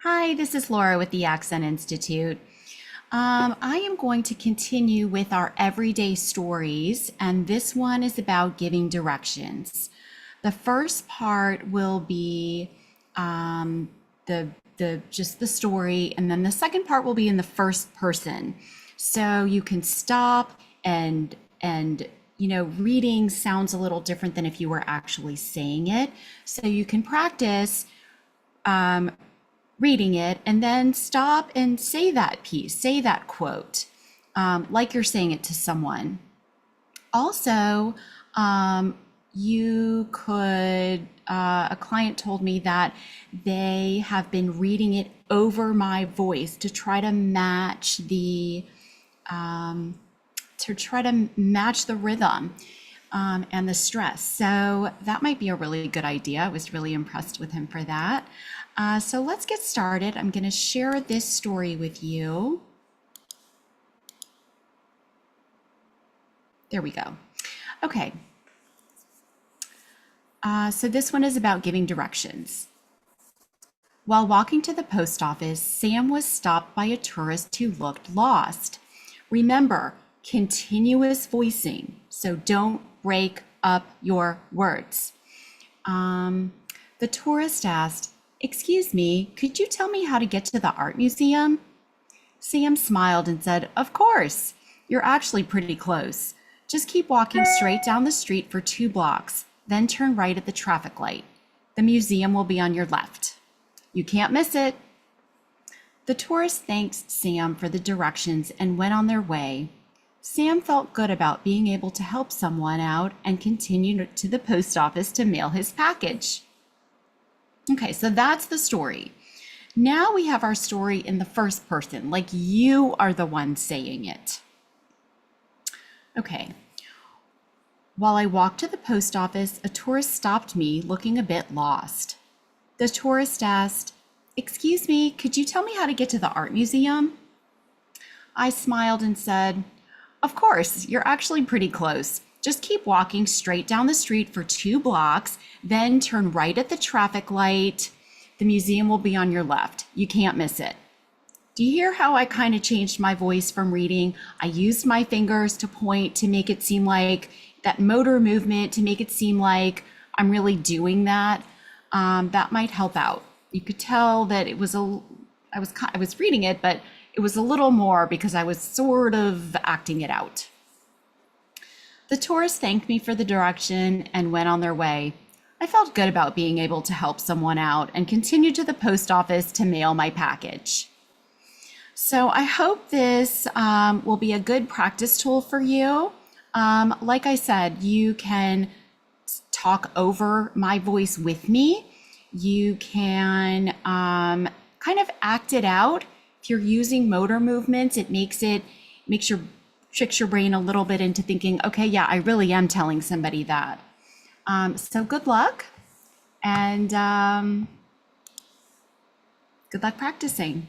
Hi, this is Laura with the Accent Institute. I am going to continue with our everyday stories, and this one is about giving directions. The first part will be the just the story, and then the second part will be in the first person. So you can stop and reading sounds a little different than if you were actually saying it. So you can practice reading it and then stop and say that piece, say that quote, like you're saying it to someone. Also, you could, a client told me that they have been reading it over my voice to try to match the rhythm and the stress. So that might be a really good idea. I was really impressed with him for that. So let's get started. I'm going to share this story with you. There we go. Okay. So this one is about giving directions. While walking to the post office, Sam was stopped by a tourist who looked lost. Remember, continuous voicing, so don't break up your words. The tourist asked, "Excuse me, could you tell me how to get to the art museum?" Sam smiled and said, "Of course. You're actually pretty close. Just keep walking straight down the street for 2 blocks, then turn right at the traffic light. The museum will be on your left. You can't miss it." The tourist thanked Sam for the directions and went on their way. Sam felt good about being able to help someone out and continued to the post office to mail his package. Okay, so that's the story. Now we have our story in the first person, like you are the one saying it. Okay. While I walked to the post office, a tourist stopped me looking a bit lost. The tourist asked, "Excuse me, could you tell me how to get to the art museum?" I smiled and said, "Of course, you're actually pretty close. Just keep walking straight down the street for 2 blocks, then turn right at the traffic light. The museum will be on your left. You can't miss it." Do you hear how I kind of changed my voice from reading? I used my fingers to point to make it seem like that motor movement, to make it seem like I'm really doing that. That might help out. You could tell that I was reading it, but it was a little more because I was sort of acting it out. The tourists thanked me for the direction and went on their way. I felt good about being able to help someone out and continued to the post office to mail my package. So I hope this will be a good practice tool for you. Like I said, you can talk over my voice with me. You can kind of act it out. If you're using motor movements, tricks your brain a little bit into thinking, okay, yeah, I really am telling somebody that. So good luck, and good luck practicing.